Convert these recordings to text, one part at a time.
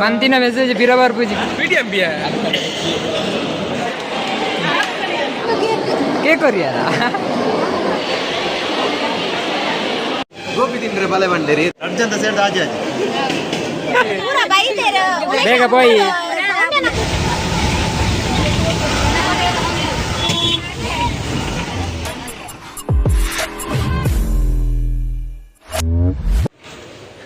ಮಂತಿನ message ಬಿರಬಾರ್ ಪೂಜಿ cake ಕೊರಿಯಾರ ಗೋಪಿ ತಿಂದ್ರೆ ಬಲೆ ಬಂದಿರಿ ಅರ್ಜೆಂಟ್ ಸೇರ್ದ ಆಜೆ ಬೇಗ ಪೋಯಿ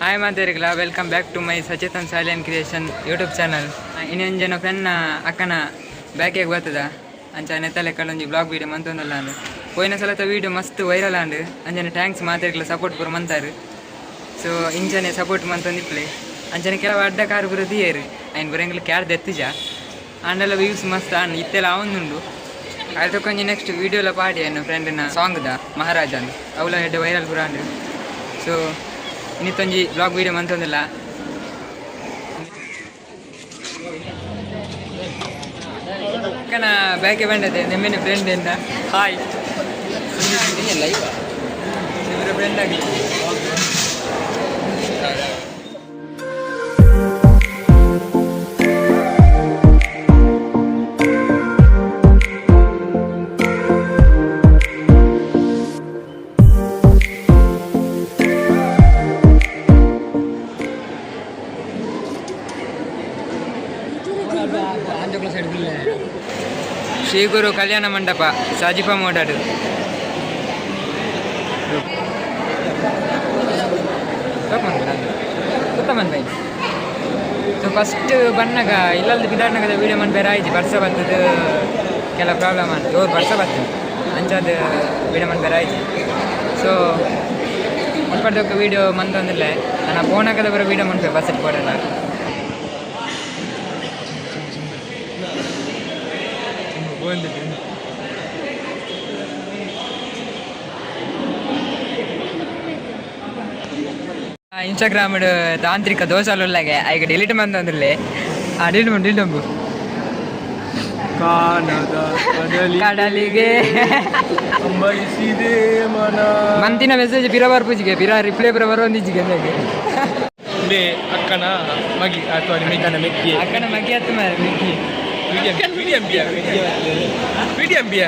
ಹಾಯ್ ಮಾತಾರಿಗಲ welcome back to my Sachetan Salian creation YouTube channel ಇನ್ನೊಂದು ಜನ ಫ್ರೆಂಡ್ನ ಅಕ್ಕನ ಬ್ಯಾಕಿಗೆ ಬರ್ತದ ಅಂಚ ನೆತ್ತಲೆಕ್ಕಳೊಂಜಿ ಬ್ಲಾಗ್ ವೀಡಿಯೋ ಮಂತೊಂದಲ್ಲ ಅಂದು ಪೋಯಿನ ಸಲತ ವೀಡಿಯೋ ಮಸ್ತ್ ವೈರಲ್ ಆಂಡು ಅಂಜನೆ ಟ್ಯಾಂಕ್ಸ್ ಮಾತಾರಿಗಲ ಸಪೋರ್ಟ್ ಪೂರ ಮಂತಾರು ಸೊ ಇಂಚನೆ ಸಪೋರ್ಟ್ ಮಂತೊಂದಿಪ್ಲೆ ಅಂಚನೆ ಕೆಲವು ಅಡ್ಡ ಕಾರು ಪೂರ ದಿಯೇರು ಆಯ್ನು ಬರಂಗಿಲ್ಲ ಕ್ಯಾರ್ ದೆತ್ತಿಜ ಅಂಡೆಲ್ಲ ವ್ಯೂಸ್ ಮಸ್ತ್ ಆನ್ ಇತ್ತೆಲ್ಲ ಅವೊಂದುಂಡು ಅದು ತಕೊಂಜಿ ನೆಕ್ಸ್ಟ್ ವೀಡಿಯೋಲ ಪಾಡಿ ಅನ್ನು ಫ್ರೆಂಡ್ನ ಸಾಂಗ್ದ ಮಹಾರಾಜ ಅಂದು ಅವಳ ಹೆಡ್ ವೈರಲ್ ಪೂರ ಆಂಡು ಸೊ ಇನ್ನಿತ್ತೊಂಜಿ ಬ್ಲಾಗ್ ವೀಡಿಯೋ ಮಂತೊಂದಿಲ್ಲ ಅಕ್ಕನ ಬ್ಯಾಕೆ ಬಂಡದೆ ನಿಮ್ಮೆನೆ ಫ್ರೆಂಡ್ ಎಂದ ಹಾಯ್ ಇವರ ಫ್ರೆಂಡ್ ಆಗಿ ಶ್ರೀ ಗುರು Kalyana Mantapa ಸಾಜಿಪ ಮೋಡಾಡು by so first ಬಣ್ಣಗ ಇಲ್ಲದ ಬಿದಾಡ್ನಾಗದ ವೀಡಿಯೋ ಮಾಡಿ ಬೇರೆ ಆಯ್ತು ಬರ್ಸ ಬರ್ತದೆ ಕೆಲ ಪ್ರಾಬ್ಲಮ್ ಅಂತ ಇವ್ರು ಬರ್ಸ ಬರ್ತದೆ ಅಂಚದ ವೀಡಿಯೋ ಮಾಡಿ ಬೇರೆ ಆಯ್ತು ಸೊ ಮುನ್ಪಡ್ದಕ್ಕೆ ವೀಡಿಯೋ ಮಂತಂದಿಲ್ಲ ನಾನು ಫೋನ್ ಹಾಕದ ಬರೋ ವೀಡಿಯೋ ಮಾಡ್ಬೇಕು ಬಸ್ ಕೊಡಲ್ಲ ಇನ್ಸ್ಟಾಗ್ರಾಮ್ ತಾಂತ್ರಿಕ ದೋಷಾಲುಲ್ಲಾಗೆ ಈಗ ಡಿಲೀಟ್ ಮಂತಂದಿರಲಿ ಡಿಲೀಟ್ ನಂಬು ಕಡಲಿಗೆ ಮಂತಿನ ಮೆಸೇಜ್ ಬಿರಬಾರ್ ಪೂಜಿಗೆ ಬಿರ ರಿಪ್ಲೈ ಬರಬಾರೊಂದಿಜಿಗೆ ಅಕ್ಕನ ಮಗಿ ಅಥವಾ ಮಿಕ್ಕನ ಮೆಕ್ಕಿ ಅಕ್ಕನ ಮಗಿ ಹತ್ತು ಮೆಕ್ಕಿ ಮೀಡಿಯಂ ಬಿಯ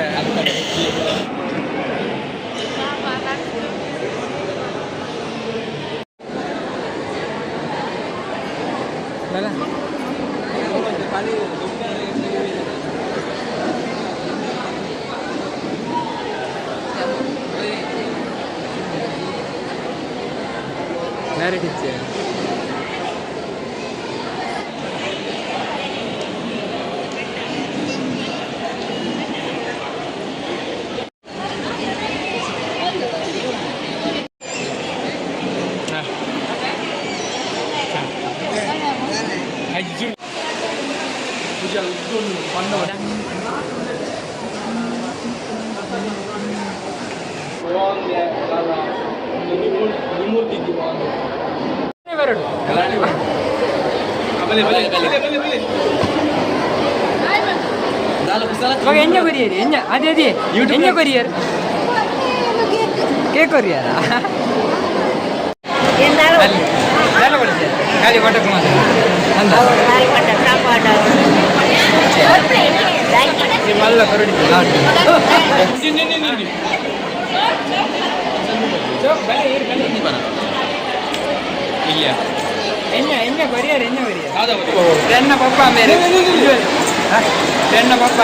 Married teacher. ಎಂಜ ಕೊರಿಯರ್ ಎಂಜ ಅದೇ ಅದೇ ಎಂಜ ಕೊರಿಯರ್ ಕೇಕ್ ಕೊರಿಯರ ಖಾಲಿ ಪಟಕ್ ಮಾತ್ರ ಮಲ್ಲ ಕರಡಿ ಇಲ್ಲ ಎಂಜ ಎಂಜ ಕೊರಿಯರ್ ಎಂಜ ಕೊರಿಯರ್ ಫ್ರೆಂಡ್ನ ಪಪ್ಪ ಮೇರೆ ಫ್ರೆಂಡ್ನ ಪಪ್ಪ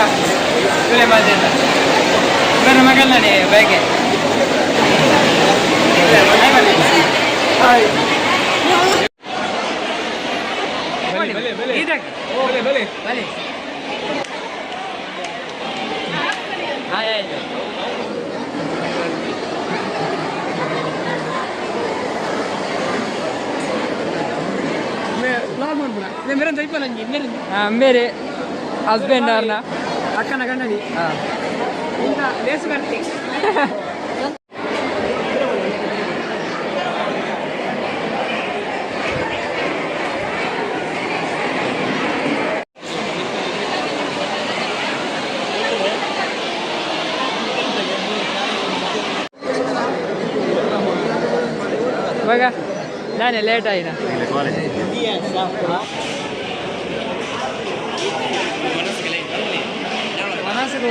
ಸುಲೆ ಮಾತಿಲ್ಲ ಇವರ ಮಗನೇ ಬೇಗೆ मेरे हस्बैंड ಅವ್ರನ್ನ ಅಕ್ಕನ ಗಂಡನಿ ಇಂಥ ಲೇಸು ಬರ್ತಿ ಇವಾಗ ನಾನೇ ಲೇಟ್ ಆಯ್ತಾ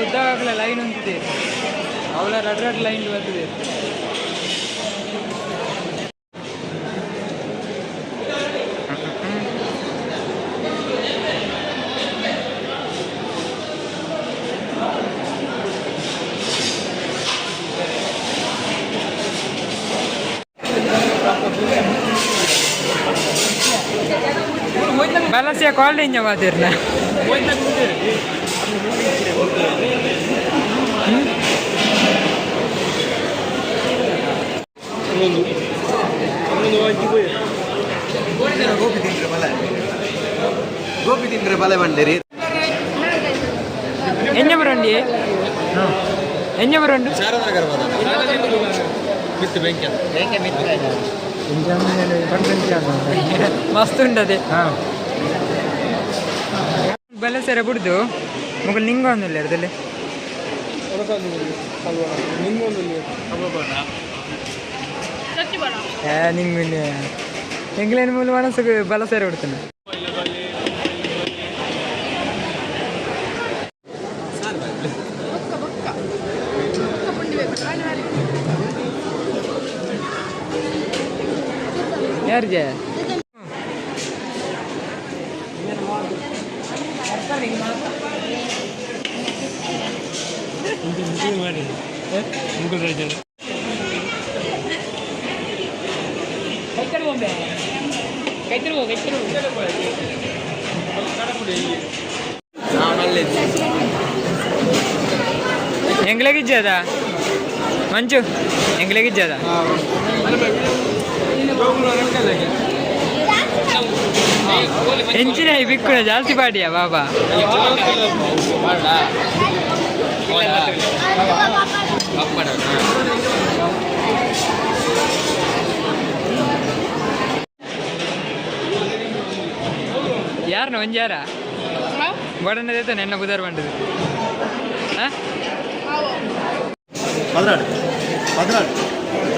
ಉದ್ದಾಗಲ ಲೈನ್ ಹೊಂದಿದೆ ಅವಳ ರಡ್ ಲೈನ್ ಬರ್ತದೆ. Balas ya calling nya wadir na. Gopi tindre bale banderi. Enya berandi? Enya berandu? Saranagar bada. Mit bank. Bank mit. ಮಸ್ತ್ ಉಂಟದೆ. ಬಲ ಸರ ಬಿಡ್ದು ಮುಗಲ್ ನಿಂಗ ಒಂದಿಲ್ಲ ಅರ್ಧಲ್ಲಿ ನಿಂಗ ಎಂಗ್ಲೇನ್ ಮೂಲ ಮನಸ್ಸು ಬಲ ಸೇರ ಬಿಡ್ತಾನೆ. ಯಾರಿಗೆ ಎಂಗ್ಲಾಗಿಜ್ಜದ ಮಂಚು ಎಂಗ್ಲಾಗಿಜ್ಜದ ಎಂಚಿನ ಬಿಕ್ಕುಳ ಜಾಸ್ತಿ ಪಾಡಿಯಾ ಬಾಬಾ ಯಾರನ್ನ ಒಂಜಾರ ಬಡನದೈತ ನೆನ್ನ ಬುಧಾರ ಬಂಡದು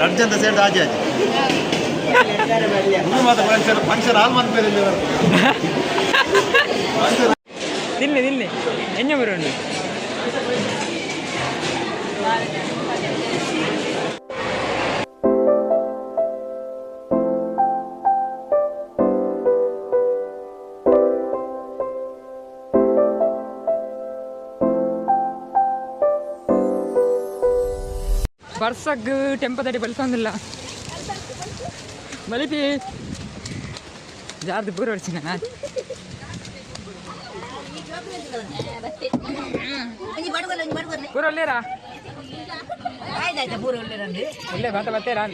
ಅರ್ಜೆಂಟ್ ಸೇರಿದ ಆಜೆ ಫಂಕ್ಷನ್ ಹಾಲ್ ಮಾಡ್ತಾರೆ ತಿನ್ನಿ ತಿನ್ನಿ ಎಂಜ ಬರೋಣ ಬರ್ಸಗ್ ಟೆಂಪದಡಿ ಬಲಿಸೋದಿಲ್ಲ ಬಲಿಪಿ ಜಾರ್ದು ಬೂರ ಹೊಡ್ಸಿನ ಪೂರ ಒಳ್ಳೇರಾ ಒಳ್ಳೆ ಬಾತ ಬತ್ತೇರಾ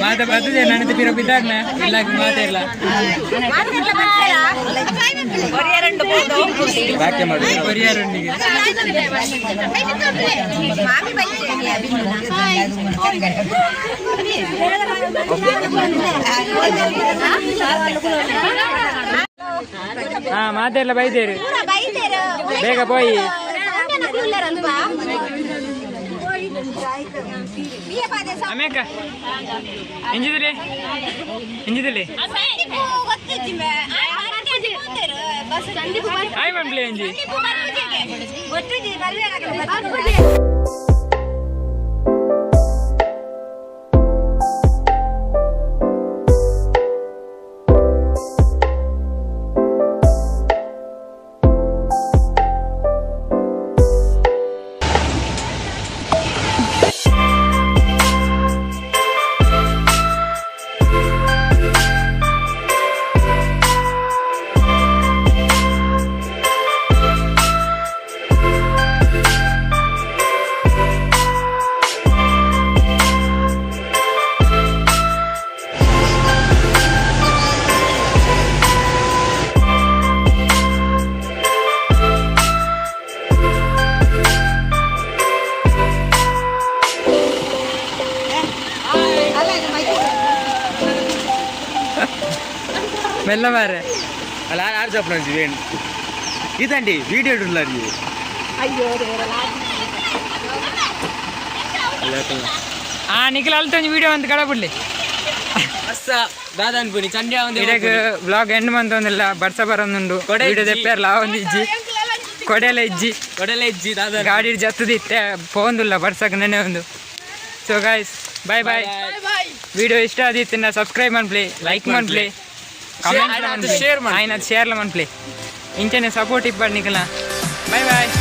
ಮಾತ ಬರ್ತದೆ ನನಗೆ ಪಿರೋ ಬಿದ್ದಾಗ್ನ ಇಲ್ಲ ಮಾತ ಇಲ್ಲ ವಾಕ್ಯ ಮಾಡಿ ಪರಿಹಾರೊಂದಿಗೆ ಹಾ ಮಾತೆಲ್ಲ ಬೈದೇರು ಬೇಗ ಪೋಯಿ ಅಮೇಕ ಎಂಜಿದಲ್ಲಿ ಎಂಜಿದಲ್ಲಿ ಆಯ್ ಮಾಡ್ಲಿ ಎಂಜಿ మెల్ల మారే అలా ఆరు చెప్పండి వేయండి ఇదండి వీడియో ఉన్నారు నిఖిల్ వెళ్తాను వీడియో అంత కడపడలే ದಾದಾನ್ ಪುನಿ ಚಂದ್ಯ ಒಂದು ಇಡಗ ಬ್ಲಾಗ್ ಎಂಡ್ ಮಂತೊಂದಿಲ್ಲ ಬರ್ಸ ಬರೋನುಂಡು ವಿಡಿಯೋ ತೆಪ್ಪೇರ್ಲ ಒಂದು ಇಜ್ಜಿ ಕೊಡೆಲ್ಲ ಇಜ್ಜಿ ದಾದಾ ಗಾಡಿ ಜತ್ತದಿತ್ತೆ ಪೋಂದಿಲ್ಲ ಬರ್ಸಕ್ಕೆ ನೆನೆ ಒಂದು so guys bye bye video ಇಷ್ಟ ಆದಿತ್ತು ಸಬ್ಸ್ಕ್ರೈಬ್ ಮಾಡ್ಲಿ ಲೈಕ್ ಮಾಡ್ಲಿ ಕಮೆಂಟ್ share ಶೇರ್ಲ ಮಾಡ್ಲಿ ಇಂಚನೆ ಸಪೋರ್ಟ್ ಇಪ್ಪಡ್ ನಿಖಲ ಬಾಯ್ ಬಾಯ್